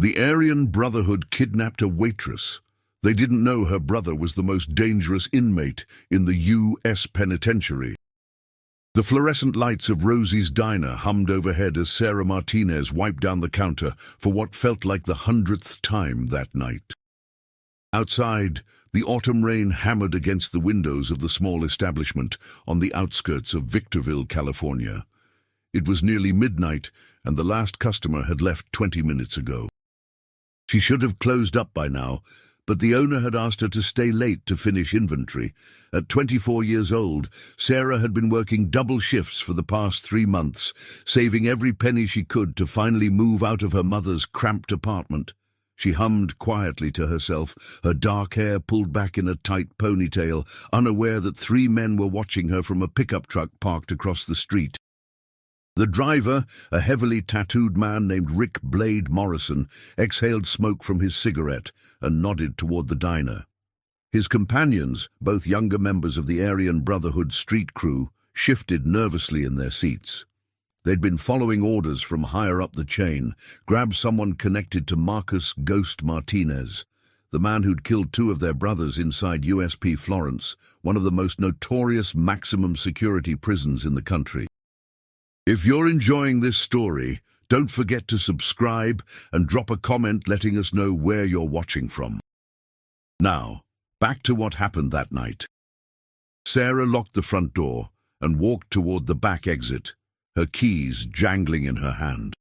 The Aryan Brotherhood kidnapped a waitress. They didn't know her brother was the most dangerous inmate in the U.S. Penitentiary. The fluorescent lights of Rosie's diner hummed overhead as Sarah Martinez wiped down the counter for what felt like the 100th time that night. Outside, the autumn rain hammered against the windows of the small establishment on the outskirts of Victorville, California. It was nearly midnight, and the last customer had left 20 minutes ago. She should have closed up by now, but the owner had asked her to stay late to finish inventory. At 24 years old, Sarah had been working double shifts for the past 3 months, saving every penny she could to finally move out of her mother's cramped apartment. She hummed quietly to herself, her dark hair pulled back in a tight ponytail, unaware that 3 men were watching her from a pickup truck parked across the street. The driver, a heavily tattooed man named Rick Blade Morrison, exhaled smoke from his cigarette and nodded toward the diner. His companions, both younger members of the Aryan Brotherhood street crew, shifted nervously in their seats. They'd been following orders from higher up the chain: grab someone connected to Marcus "Ghost" Martinez, the man who'd killed 2 of their brothers inside USP Florence, one of the most notorious maximum security prisons in the country. If you're enjoying this story, don't forget to subscribe and drop a comment letting us know where you're watching from. Now, back to what happened that night. Sarah locked the front door and walked toward the back exit, her keys jangling in her hand.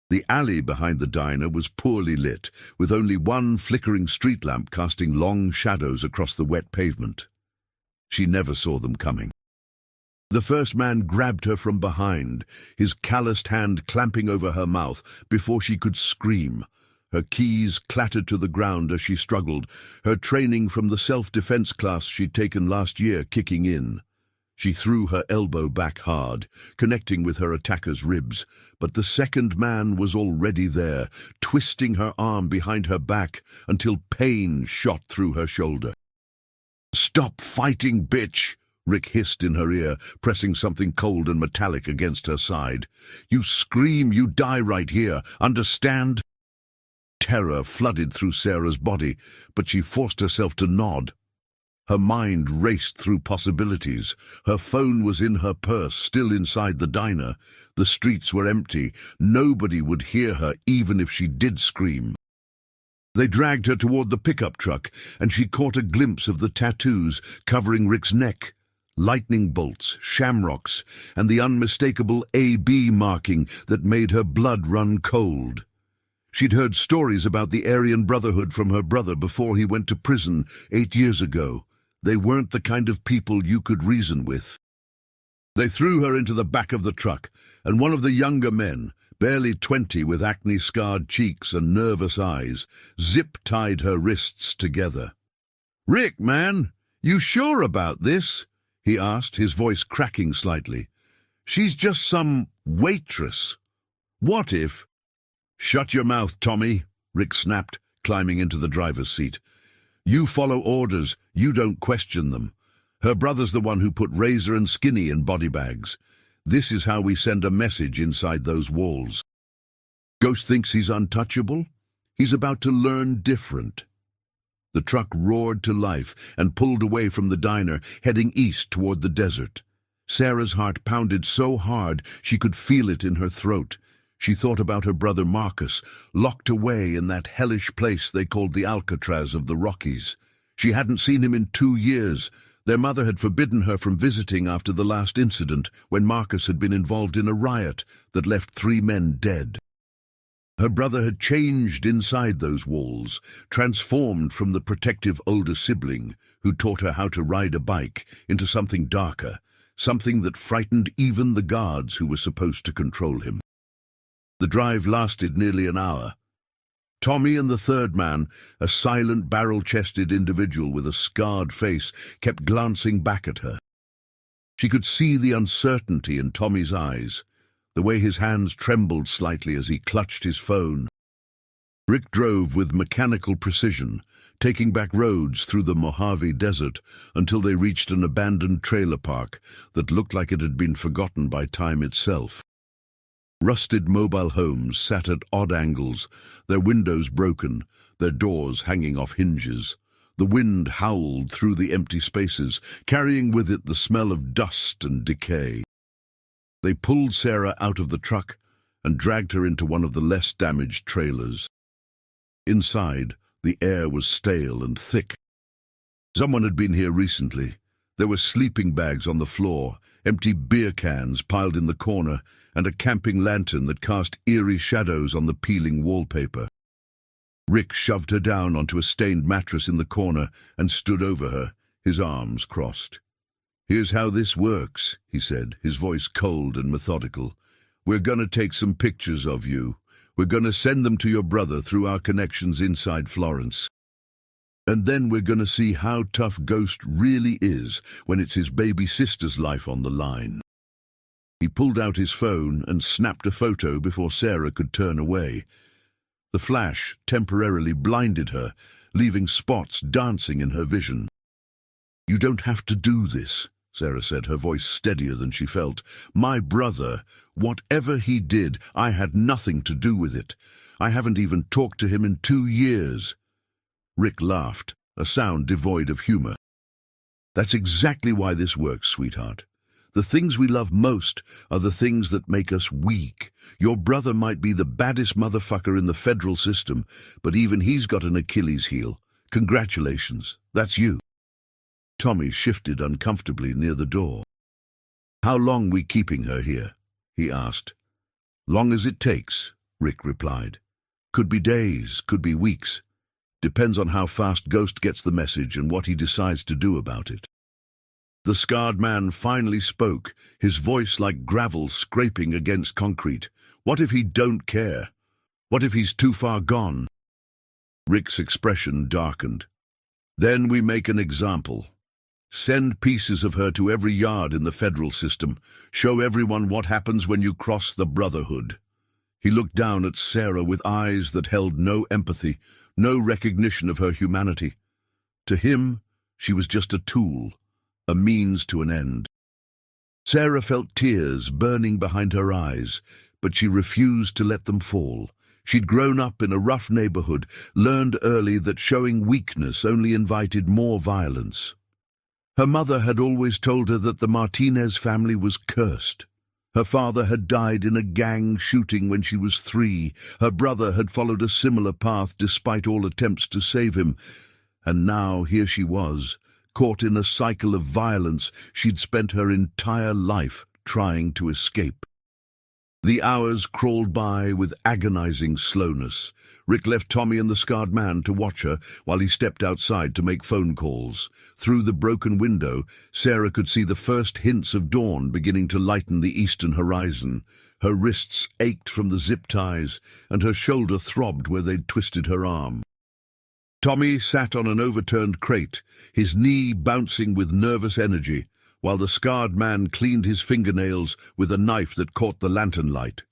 The alley behind the diner was poorly lit, with only one flickering street lamp casting long shadows across the wet pavement. She never saw them coming. The first man grabbed her from behind, his calloused hand clamping over her mouth before she could scream. Her keys clattered to the ground as she struggled, her training from the self-defense class she'd taken last year kicking in. She threw her elbow back hard, connecting with her attacker's ribs, but the second man was already there, twisting her arm behind her back until pain shot through her shoulder. "Stop fighting, bitch!" Rick hissed in her ear, pressing something cold and metallic against her side. "You scream, you die right here, understand?" Terror flooded through Sarah's body, but she forced herself to nod. Her mind raced through possibilities. Her phone was in her purse, still inside the diner. The streets were empty. Nobody would hear her, even if she did scream. They dragged her toward the pickup truck, and she caught a glimpse of the tattoos covering Rick's neck. Lightning bolts, shamrocks, and the unmistakable AB marking that made her blood run cold. She'd heard stories about the Aryan Brotherhood from her brother before he went to prison 8 years ago. They weren't the kind of people you could reason with. They threw her into the back of the truck, and one of the younger men, barely 20 with acne-scarred cheeks and nervous eyes, zip-tied her wrists together. "Rick, man, you sure about this?" he asked, his voice cracking slightly. "She's just some waitress. What if—" "Shut your mouth, Tommy," Rick snapped, climbing into the driver's seat. "You follow orders, you don't question them. Her brother's the one who put Razor and Skinny in body bags. This is how we send a message inside those walls. Ghost thinks he's untouchable? He's about to learn different." The truck roared to life and pulled away from the diner, heading east toward the desert. Sarah's heart pounded so hard she could feel it in her throat. She thought about her brother Marcus, locked away in that hellish place they called the Alcatraz of the Rockies. She hadn't seen him in 2 years. Their mother had forbidden her from visiting after the last incident, when Marcus had been involved in a riot that left 3 men dead. Her brother had changed inside those walls, transformed from the protective older sibling who taught her how to ride a bike into something darker, something that frightened even the guards who were supposed to control him. The drive lasted nearly an hour. Tommy and the third man, a silent, barrel-chested individual with a scarred face, kept glancing back at her. She could see the uncertainty in Tommy's eyes, the way his hands trembled slightly as he clutched his phone. Rick drove with mechanical precision, taking back roads through the Mojave Desert until they reached an abandoned trailer park that looked like it had been forgotten by time itself. Rusted mobile homes sat at odd angles, their windows broken, their doors hanging off hinges. The wind howled through the empty spaces, carrying with it the smell of dust and decay. They pulled Sarah out of the truck and dragged her into one of the less damaged trailers. Inside, the air was stale and thick. Someone had been here recently. There were sleeping bags on the floor, empty beer cans piled in the corner, and a camping lantern that cast eerie shadows on the peeling wallpaper. Rick shoved her down onto a stained mattress in the corner and stood over her, his arms crossed. "Here's how this works," he said, his voice cold and methodical. "We're gonna take some pictures of you. We're gonna send them to your brother through our connections inside Florence. And then we're gonna see how tough Ghost really is when it's his baby sister's life on the line." He pulled out his phone and snapped a photo before Sarah could turn away. The flash temporarily blinded her, leaving spots dancing in her vision. "You don't have to do this," Sarah said, her voice steadier than she felt. "My brother, whatever he did, I had nothing to do with it. I haven't even talked to him in 2 years." Rick laughed, a sound devoid of humor. "That's exactly why this works, sweetheart. The things we love most are the things that make us weak. Your brother might be the baddest motherfucker in the federal system, but even he's got an Achilles heel. Congratulations, that's you." Tommy shifted uncomfortably near the door. "How long we keeping her here?" he asked. "Long as it takes," Rick replied. "Could be days, could be weeks. Depends on how fast Ghost gets the message and what he decides to do about it." The scarred man finally spoke, his voice like gravel scraping against concrete. "What if he don't care? What if he's too far gone?" Rick's expression darkened. "Then we make an example. Send pieces of her to every yard in the federal system. Show everyone what happens when you cross the Brotherhood." He looked down at Sarah with eyes that held no empathy, no recognition of her humanity. To him, she was just a tool, a means to an end. Sarah felt tears burning behind her eyes, but she refused to let them fall. She'd grown up in a rough neighborhood, learned early that showing weakness only invited more violence. Her mother had always told her that the Martinez family was cursed. Her father had died in a gang shooting when she was 3. Her brother had followed a similar path despite all attempts to save him. And now here she was, caught in a cycle of violence she'd spent her entire life trying to escape. The hours crawled by with agonizing slowness. Rick left Tommy and the scarred man to watch her while he stepped outside to make phone calls. Through the broken window, Sarah could see the first hints of dawn beginning to lighten the eastern horizon. Her wrists ached from the zip ties, and her shoulder throbbed where they'd twisted her arm. Tommy sat on an overturned crate, his knee bouncing with nervous energy, while the scarred man cleaned his fingernails with a knife that caught the lantern light.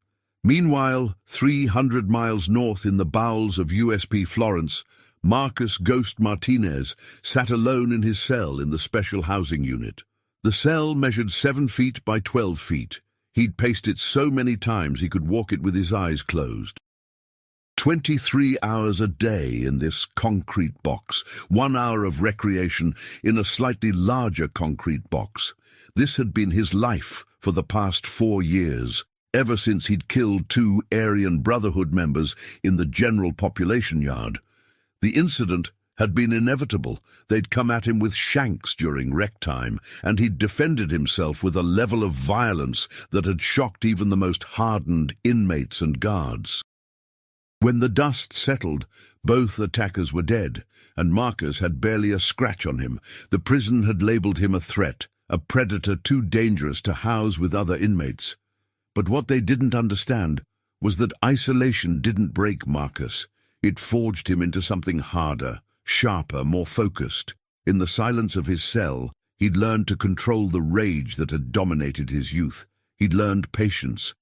Meanwhile, 300 miles north in the bowels of USP Florence, Marcus Ghost Martinez sat alone in his cell in the special housing unit. The cell measured 7 feet by 12 feet. He'd paced it so many times he could walk it with his eyes closed. 23 hours a day in this concrete box, 1 hour of recreation in a slightly larger concrete box. This had been his life for the past 4 years, ever since he'd killed 2 Aryan Brotherhood members in the general population yard. The incident had been inevitable. They'd come at him with shanks during rec time, and he'd defended himself with a level of violence that had shocked even the most hardened inmates and guards. When the dust settled, both attackers were dead, and Marcus had barely a scratch on him. The prison had labeled him a threat, a predator too dangerous to house with other inmates. But what they didn't understand was that isolation didn't break Marcus. It forged him into something harder, sharper, more focused. In the silence of his cell, he'd learned to control the rage that had dominated his youth. He'd learned patience,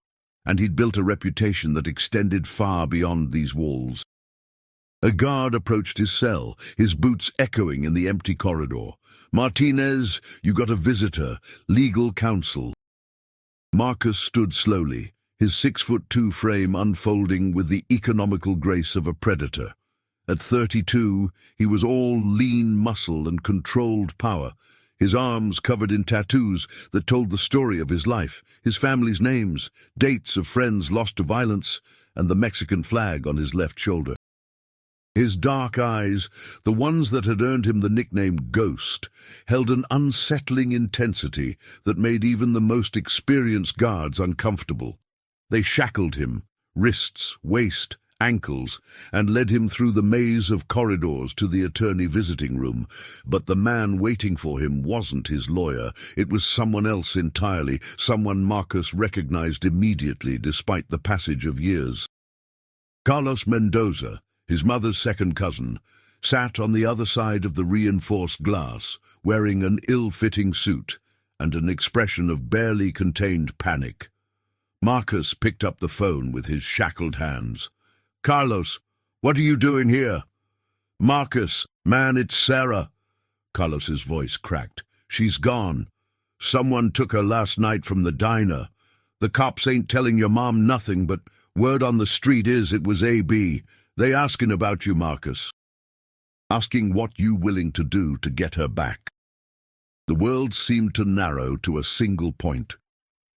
and he'd built a reputation that extended far beyond these walls. A guard approached his cell, his boots echoing in the empty corridor. "Martinez, you got a visitor, legal counsel." Marcus stood slowly, his 6'2" frame unfolding with the economical grace of a predator. At 32, he was all lean muscle and controlled power, his arms covered in tattoos that told the story of his life, his family's names, dates of friends lost to violence, and the Mexican flag on his left shoulder. His dark eyes, the ones that had earned him the nickname Ghost, held an unsettling intensity that made even the most experienced guards uncomfortable. They shackled him, wrists, waist, ankles, and led him through the maze of corridors to the attorney visiting room. But the man waiting for him wasn't his lawyer. It was someone else entirely, someone Marcus recognized immediately despite the passage of years. Carlos Mendoza, his mother's second cousin, sat on the other side of the reinforced glass, wearing an ill-fitting suit and an expression of barely contained panic. Marcus picked up the phone with his shackled hands. "Carlos, what are you doing here?" "Marcus, man, it's Sarah." Carlos's voice cracked. "She's gone. Someone took her last night from the diner. The cops ain't telling your mom nothing, but word on the street is it was AB. They asking about you, Marcus. Asking what you willing to do to get her back." The world seemed to narrow to a single point.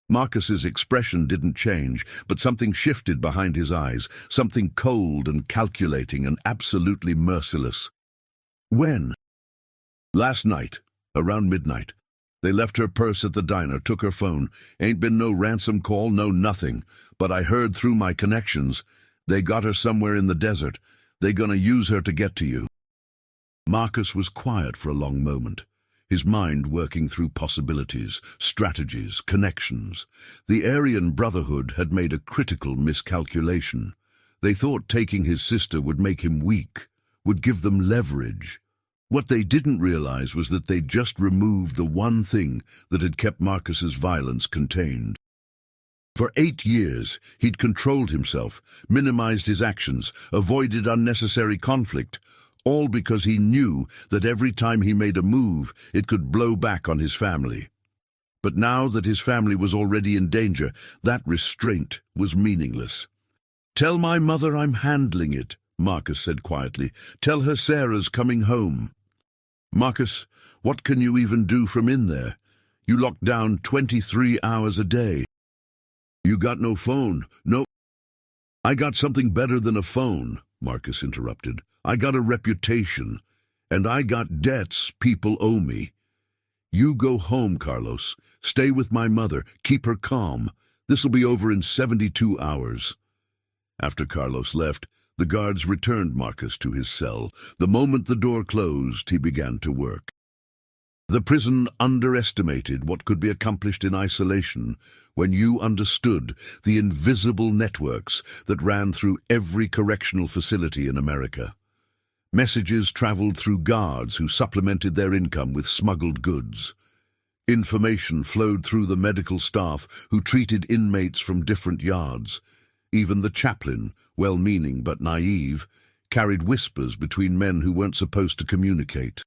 Marcus's expression didn't change, but something shifted behind his eyes, something cold and calculating and absolutely merciless. "When?" "Last night, around midnight. They left her purse at the diner, took her phone. Ain't been no ransom call, no nothing. But I heard through my connections. They got her somewhere in the desert. They gonna use her to get to you." Marcus was quiet for a long moment, his mind working through possibilities, strategies, connections. The Aryan Brotherhood had made a critical miscalculation. They thought taking his sister would make him weak, would give them leverage. What they didn't realize was that they'd just removed the one thing that had kept Marcus's violence contained. For 8 years, he'd controlled himself, minimized his actions, avoided unnecessary conflict, all because he knew that every time he made a move, it could blow back on his family. But now that his family was already in danger, that restraint was meaningless. "Tell my mother I'm handling it," Marcus said quietly. "Tell her Sarah's coming home." "Marcus, what can you even do from in there? You locked down 23 hours a day. You got no phone, no—" "I got something better than a phone," Marcus interrupted. "I got a reputation, and I got debts people owe me. You go home, Carlos. Stay with my mother. Keep her calm. This'll be over in 72 hours. After Carlos left, the guards returned Marcus to his cell. The moment the door closed, he began to work. The prison underestimated what could be accomplished in isolation when you understood the invisible networks that ran through every correctional facility in America. Messages traveled through guards who supplemented their income with smuggled goods. Information flowed through the medical staff who treated inmates from different yards. Even the chaplain, well-meaning but naive, carried whispers between men who weren't supposed to communicate.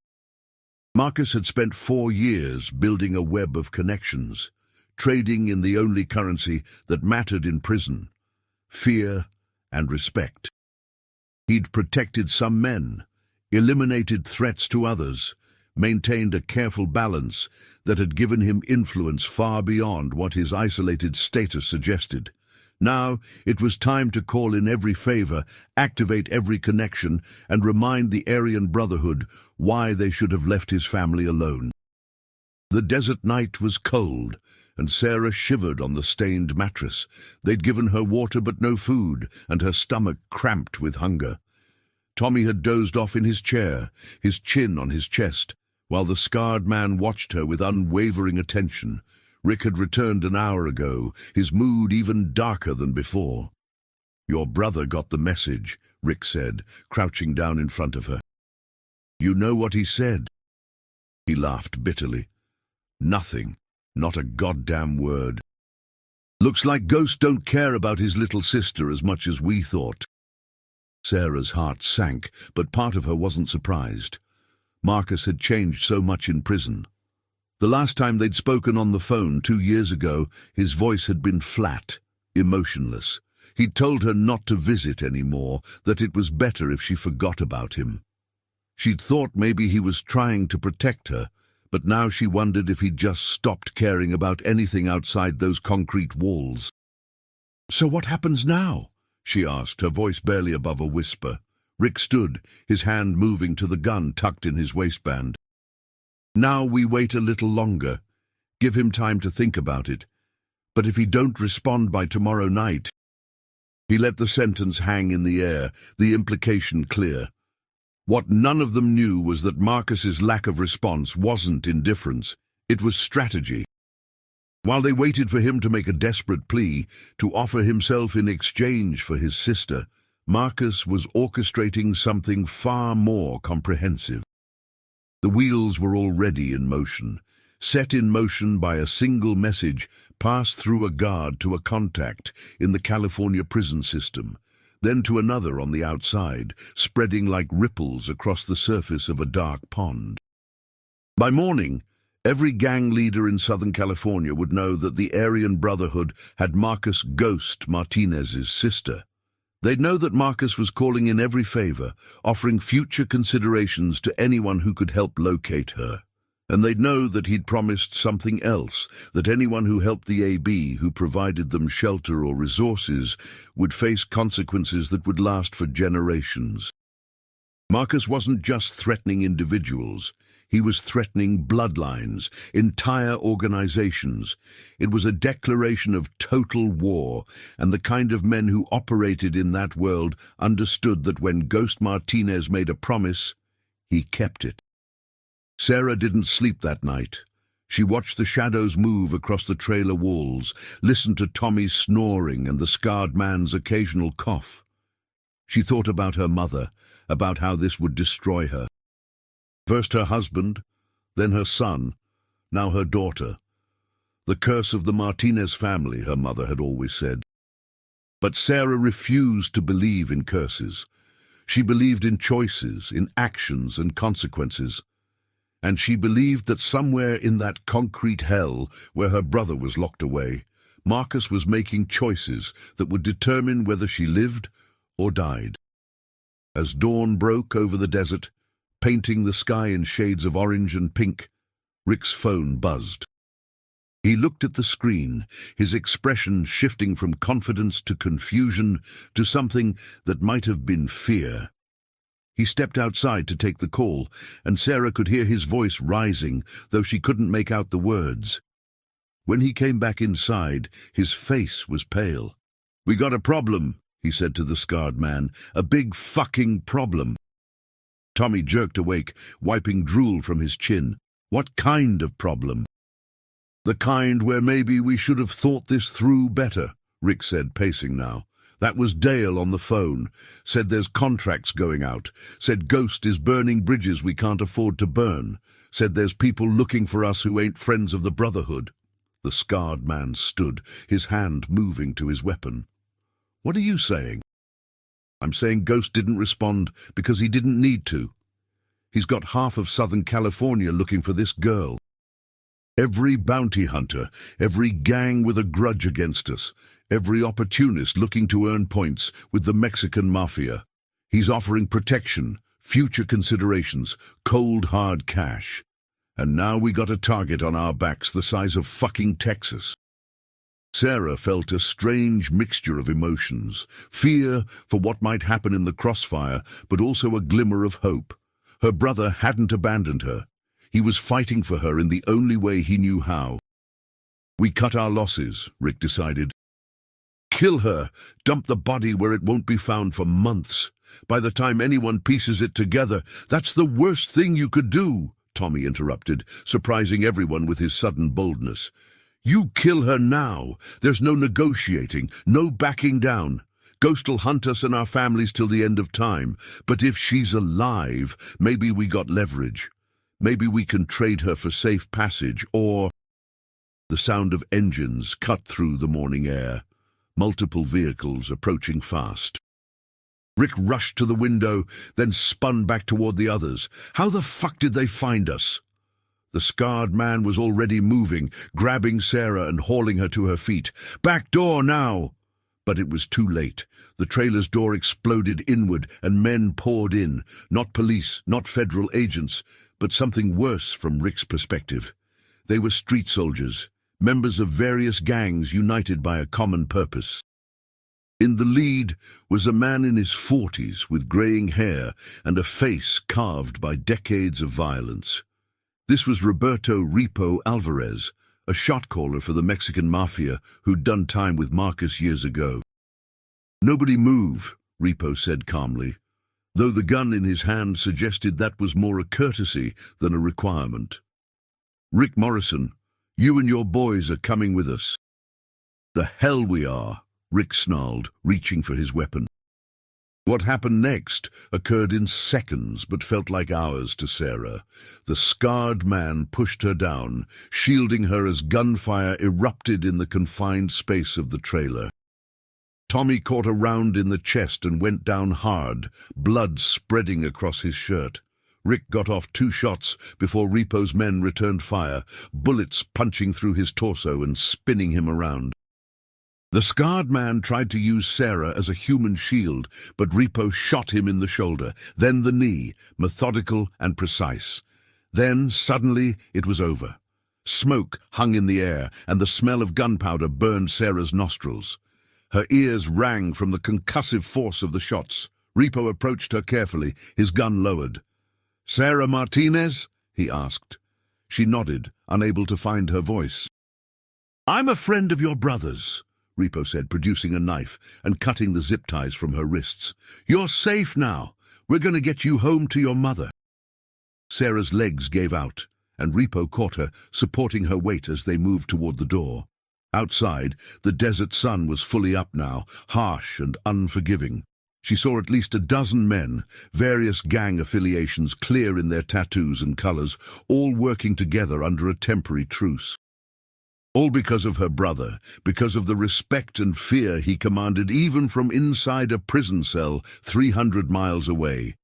Marcus had spent 4 years building a web of connections, trading in the only currency that mattered in prison: fear and respect. He'd protected some men, eliminated threats to others, maintained a careful balance that had given him influence far beyond what his isolated status suggested. Now it was time to call in every favor, activate every connection, and remind the Aryan Brotherhood why they should have left his family alone. The desert night was cold, and Sarah shivered on the stained mattress. They'd given her water but no food, and her stomach cramped with hunger. Tommy had dozed off in his chair, his chin on his chest, while the scarred man watched her with unwavering attention. Rick had returned an hour ago, his mood even darker than before. "Your brother got the message," Rick said, crouching down in front of her. "You know what he said?" He laughed bitterly. "Nothing. Not a goddamn word. Looks like Ghost don't care about his little sister as much as we thought." Sarah's heart sank, but part of her wasn't surprised. Marcus had changed so much in prison. The last time they'd spoken on the phone 2 years ago, his voice had been flat, emotionless. He'd told her not to visit anymore, that it was better if she forgot about him. She'd thought maybe he was trying to protect her, but now she wondered if he'd just stopped caring about anything outside those concrete walls. "So what happens now?" she asked, her voice barely above a whisper. Rick stood, his hand moving to the gun tucked in his waistband. "Now we wait a little longer. Give him time to think about it. But if he don't respond by tomorrow night—" He let the sentence hang in the air, the implication clear. What none of them knew was that Marcus's lack of response wasn't indifference, it was strategy. While they waited for him to make a desperate plea, to offer himself in exchange for his sister, Marcus was orchestrating something far more comprehensive. The wheels were already in motion, set in motion by a single message passed through a guard to a contact in the California prison system, then to another on the outside, spreading like ripples across the surface of a dark pond. By morning, every gang leader in Southern California would know that the Aryan Brotherhood had Marcus Ghost Martinez's sister. They'd know that Marcus was calling in every favor, offering future considerations to anyone who could help locate her. And they'd know that he'd promised something else, that anyone who helped the AB, who provided them shelter or resources, would face consequences that would last for generations. Marcus wasn't just threatening individuals. He was threatening bloodlines, entire organizations. It was a declaration of total war, and the kind of men who operated in that world understood that when Ghost Martinez made a promise, he kept it. Sarah didn't sleep that night. She watched the shadows move across the trailer walls, listened to Tommy's snoring and the scarred man's occasional cough. She thought about her mother, about how this would destroy her. First her husband, then her son, now her daughter. The curse of the Martinez family, her mother had always said. But Sarah refused to believe in curses. She believed in choices, in actions and consequences. And she believed that somewhere in that concrete hell where her brother was locked away, Marcus was making choices that would determine whether she lived or died. As dawn broke over the desert, painting the sky in shades of orange and pink, Rick's phone buzzed. He looked at the screen, his expression shifting from confidence to confusion to something that might have been fear. He stepped outside to take the call, and Sarah could hear his voice rising, though she couldn't make out the words. When he came back inside, his face was pale. "We got a problem," he said to the scarred man. "A big fucking problem." Tommy jerked awake, wiping drool from his chin. "What kind of problem?" "The kind where maybe we should have thought this through better," Rick said, pacing now. "That was Dale on the phone. Said there's contracts going out. Said Ghost is burning bridges we can't afford to burn. Said there's people looking for us who ain't friends of the Brotherhood." The scarred man stood, his hand moving to his weapon. "What are you saying?" "I'm saying Ghost didn't respond because he didn't need to. He's got half of Southern California looking for this girl. Every bounty hunter, every gang with a grudge against us, every opportunist looking to earn points with the Mexican mafia. He's offering protection, future considerations, cold hard cash. And now we got a target on our backs the size of fucking Texas." Sarah felt a strange mixture of emotions, fear for what might happen in the crossfire, but also a glimmer of hope. Her brother hadn't abandoned her. He was fighting for her in the only way he knew how. "We cut our losses," Rick decided. "Kill her, dump the body where it won't be found for months. By the time anyone pieces it together, that's the worst thing you could do," Tommy interrupted, surprising everyone with his sudden boldness. "You kill her now. There's no negotiating, no backing down. Ghost'll hunt us and our families till the end of time. But if she's alive, maybe we got leverage. Maybe we can trade her for safe passage, or—" The sound of engines cut through the morning air. Multiple vehicles approaching fast. Rick rushed to the window, then spun back toward the others. How the fuck did they find us? The scarred man was already moving, grabbing Sarah and hauling her to her feet. "Back door now!" But it was too late. The trailer's door exploded inward and men poured in. Not police, not federal agents, but something worse from Rick's perspective. They were street soldiers, members of various gangs united by a common purpose. In the lead was a man in his 40s with graying hair and a face carved by decades of violence. This was Roberto "Repo" Alvarez, a shot caller for the Mexican mafia who'd done time with Marcus years ago. "Nobody move," Repo said calmly, though the gun in his hand suggested that was more a courtesy than a requirement. "Rick Morrison, you and your boys are coming with us." "The hell we are," Rick snarled, reaching for his weapon. What happened next occurred in seconds, but felt like hours to Sarah. The scarred man pushed her down, shielding her as gunfire erupted in the confined space of the trailer. Tommy caught a round in the chest and went down hard, blood spreading across his shirt. Rick got off 2 shots before Repo's men returned fire, bullets punching through his torso and spinning him around. The scarred man tried to use Sarah as a human shield, but Repo shot him in the shoulder, then the knee, methodical and precise. Then, suddenly, it was over. Smoke hung in the air, and the smell of gunpowder burned Sarah's nostrils. Her ears rang from the concussive force of the shots. Repo approached her carefully, his gun lowered. "Sarah Martinez?" he asked. She nodded, unable to find her voice. "I'm a friend of your brother's," Repo said, producing a knife and cutting the zip ties from her wrists. "You're safe now. We're going to get you home to your mother." Sarah's legs gave out, and Repo caught her, supporting her weight as they moved toward the door. Outside, the desert sun was fully up now, harsh and unforgiving. She saw at least a dozen men, various gang affiliations clear in their tattoos and colors, all working together under a temporary truce. All because of her brother, because of the respect and fear he commanded even from inside a prison cell 300 miles away.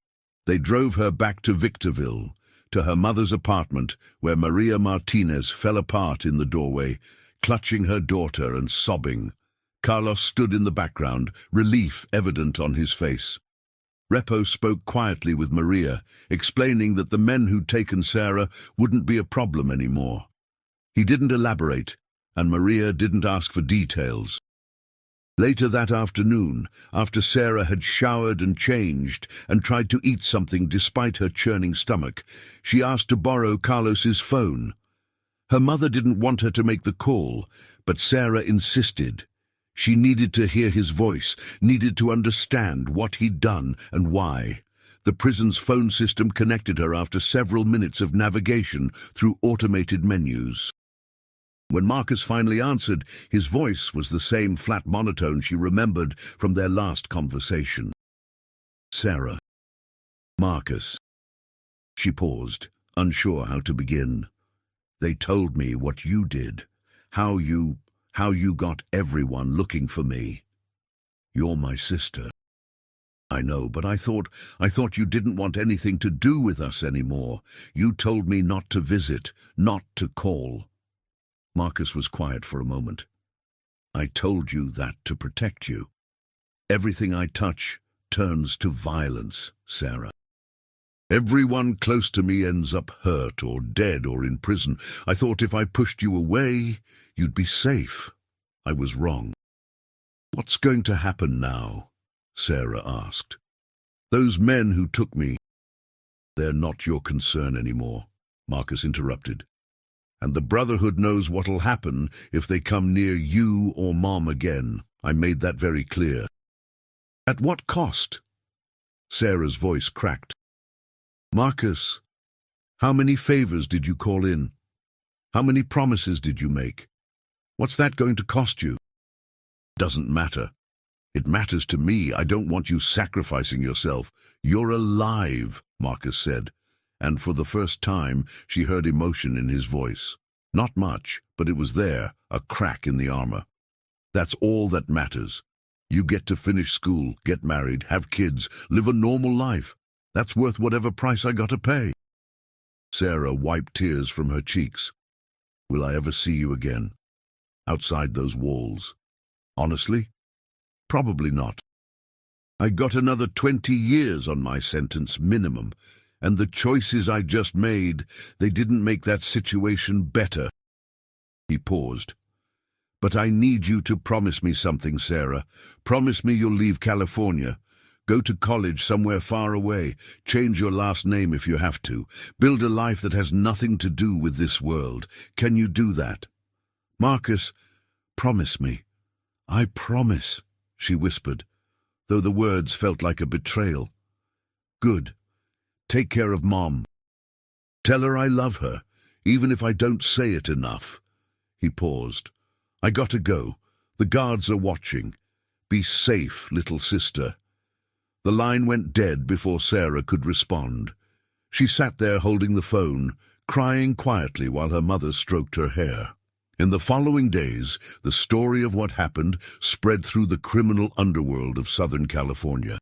They drove her back to Victorville, to her mother's apartment, where Maria Martinez fell apart in the doorway, clutching her daughter and sobbing. Carlos stood in the background, relief evident on his face. Repo spoke quietly with Maria, explaining that the men who'd taken Sarah wouldn't be a problem anymore. He didn't elaborate, and Maria didn't ask for details. Later that afternoon, after Sarah had showered and changed and tried to eat something despite her churning stomach, she asked to borrow Carlos's phone. Her mother didn't want her to make the call, but Sarah insisted. She needed to hear his voice, needed to understand what he'd done and why. The prison's phone system connected her after several minutes of navigation through automated menus. When Marcus finally answered, his voice was the same flat monotone she remembered from their last conversation. "Sarah." "Marcus." She paused, unsure how to begin. "They told me what you did, how you got everyone looking for me. You're my sister." "I know, but I thought you didn't want anything to do with us anymore. You told me not to visit, not to call." Marcus was quiet for a moment. "I told you that to protect you. Everything I touch turns to violence, Sarah. Everyone close to me ends up hurt or dead or in prison. I thought if I pushed you away, you'd be safe. I was wrong." "What's going to happen now?" Sarah asked. "Those men who took me—" "They're not your concern anymore," Marcus interrupted. "And the Brotherhood knows what'll happen if they come near you or Mom again. I made that very clear." "At what cost?" Sarah's voice cracked. "Marcus, how many favors did you call in? How many promises did you make? What's that going to cost you?" "Doesn't matter. It matters to me. I don't want you sacrificing yourself." "You're alive," Marcus said, and for the first time she heard emotion in his voice. Not much, but it was there, a crack in the armor. "That's all that matters. You get to finish school, get married, have kids, live a normal life. That's worth whatever price I got to pay." Sarah wiped tears from her cheeks. "Will I ever see you again? Outside those walls? Honestly?" Probably not. I got another 20 years on my sentence minimum, and the choices I just made, they didn't make that situation better. He paused. But I need you to promise me something, Sarah. Promise me you'll leave California. Go to college somewhere far away. Change your last name if you have to. Build a life that has nothing to do with this world. Can you do that? Marcus, promise me. I promise, she whispered, though the words felt like a betrayal. Good. Take care of Mom. Tell her I love her, even if I don't say it enough. He paused. I gotta go. The guards are watching. Be safe, little sister. The line went dead before Sarah could respond. She sat there holding the phone, crying quietly while her mother stroked her hair. In the following days, the story of what happened spread through the criminal underworld of Southern California.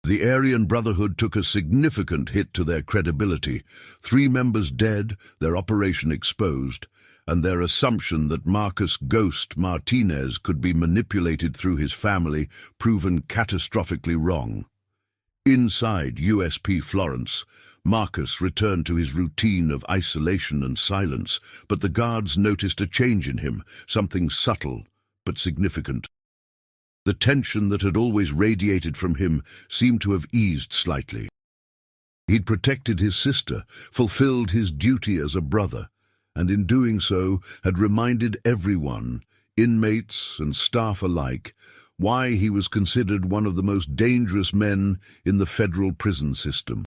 The Aryan Brotherhood took a significant hit to their credibility. 3 members dead, their operation exposed, and their assumption that Marcus Ghost Martinez could be manipulated through his family proven catastrophically wrong. Inside USP Florence, Marcus returned to his routine of isolation and silence, but the guards noticed a change in him, something subtle but significant. The tension that had always radiated from him seemed to have eased slightly. He'd protected his sister, fulfilled his duty as a brother, and in doing so had reminded everyone, inmates and staff alike, why he was considered one of the most dangerous men in the federal prison system.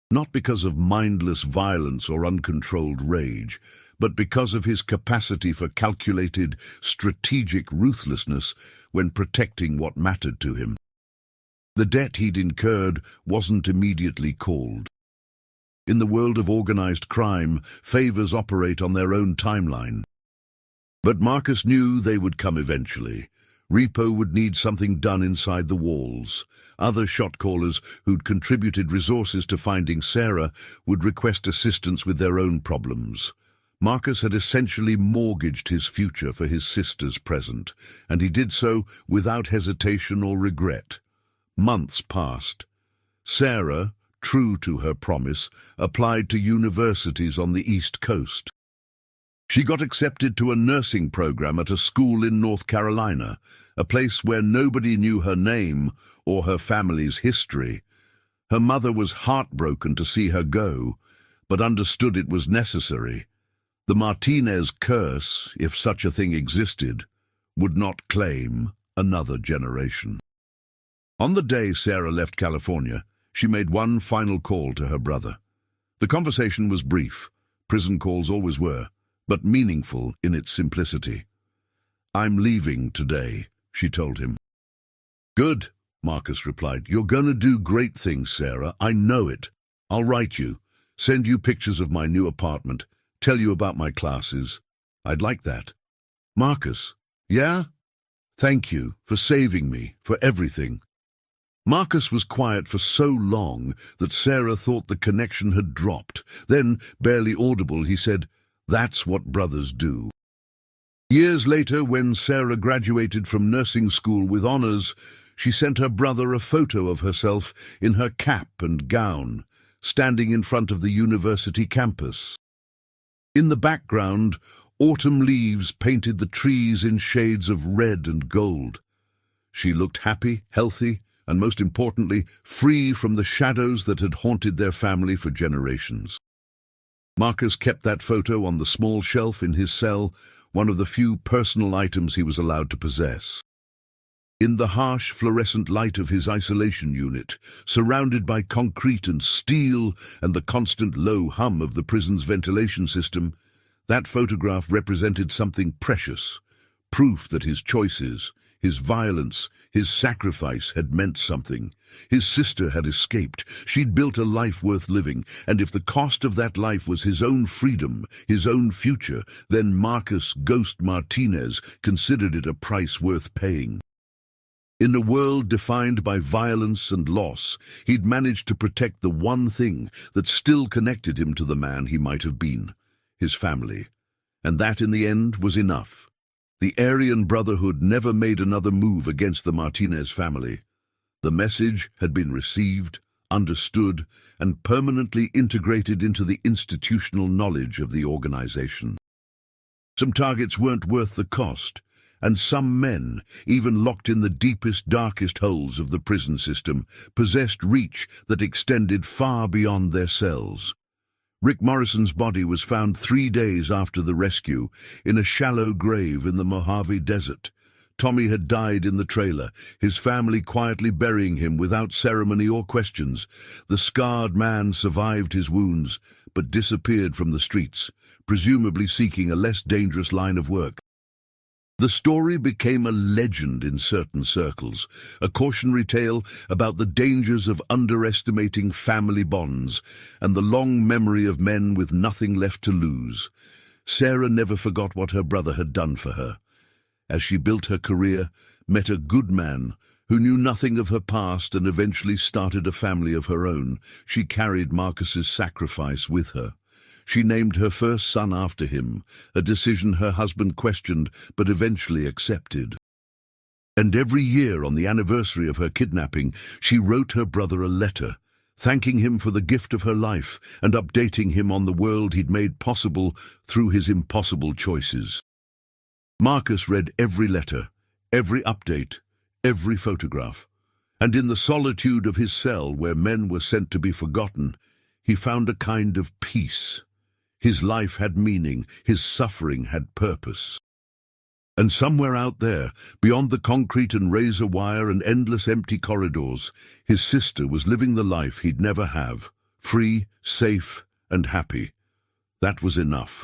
Not because of mindless violence or uncontrolled rage, but because of his capacity for calculated, strategic ruthlessness when protecting what mattered to him. The debt he'd incurred wasn't immediately called. In the world of organized crime, favors operate on their own timeline. But Marcus knew they would come eventually. Repo would need something done inside the walls. Other shot callers who'd contributed resources to finding Sarah would request assistance with their own problems. Marcus had essentially mortgaged his future for his sister's present, and he did so without hesitation or regret. Months passed. Sarah, true to her promise, applied to universities on the East Coast. She got accepted to a nursing program at a school in North Carolina, a place where nobody knew her name or her family's history. Her mother was heartbroken to see her go, but understood it was necessary. The Martinez curse, if such a thing existed, would not claim another generation. On the day Sarah left California, she made one final call to her brother. The conversation was brief. Prison calls always were, but meaningful in its simplicity. I'm leaving today, she told him. Good, Marcus replied. You're gonna do great things, Sarah. I know it. I'll write you, send you pictures of my new apartment, tell you about my classes. I'd like that. Marcus, yeah? Thank you for saving me, for everything. Marcus was quiet for so long that Sarah thought the connection had dropped. Then, barely audible, he said, That's what brothers do. Years later, when Sarah graduated from nursing school with honors, she sent her brother a photo of herself in her cap and gown, standing in front of the university campus. In the background, autumn leaves painted the trees in shades of red and gold. She looked happy, healthy, and most importantly, free from the shadows that had haunted their family for generations. Marcus kept that photo on the small shelf in his cell, one of the few personal items he was allowed to possess. In the harsh fluorescent light of his isolation unit, surrounded by concrete and steel and the constant low hum of the prison's ventilation system, that photograph represented something precious, proof that his choices, his violence, his sacrifice had meant something. His sister had escaped. She'd built a life worth living, and if the cost of that life was his own freedom, his own future, then Marcus Ghost Martinez considered it a price worth paying. In a world defined by violence and loss, he'd managed to protect the one thing that still connected him to the man he might have been, his family. And that, in the end, was enough. The Aryan Brotherhood never made another move against the Martinez family. The message had been received, understood, and permanently integrated into the institutional knowledge of the organization. Some targets weren't worth the cost, and some men, even locked in the deepest, darkest holes of the prison system, possessed reach that extended far beyond their cells. Rick Morrison's body was found 3 days after the rescue, in a shallow grave in the Mojave Desert. Tommy had died in the trailer, his family quietly burying him without ceremony or questions. The scarred man survived his wounds, but disappeared from the streets, presumably seeking a less dangerous line of work. The story became a legend in certain circles, a cautionary tale about the dangers of underestimating family bonds and the long memory of men with nothing left to lose. Sarah never forgot what her brother had done for her. As she built her career, met a good man who knew nothing of her past and eventually started a family of her own, she carried Marcus's sacrifice with her. She named her first son after him, a decision her husband questioned but eventually accepted. And every year on the anniversary of her kidnapping, she wrote her brother a letter, thanking him for the gift of her life and updating him on the world he'd made possible through his impossible choices. Marcus read every letter, every update, every photograph, and in the solitude of his cell where men were sent to be forgotten, he found a kind of peace. His life had meaning, his suffering had purpose. And somewhere out there, beyond the concrete and razor wire and endless empty corridors, his sister was living the life he'd never have, free, safe, and happy. That was enough.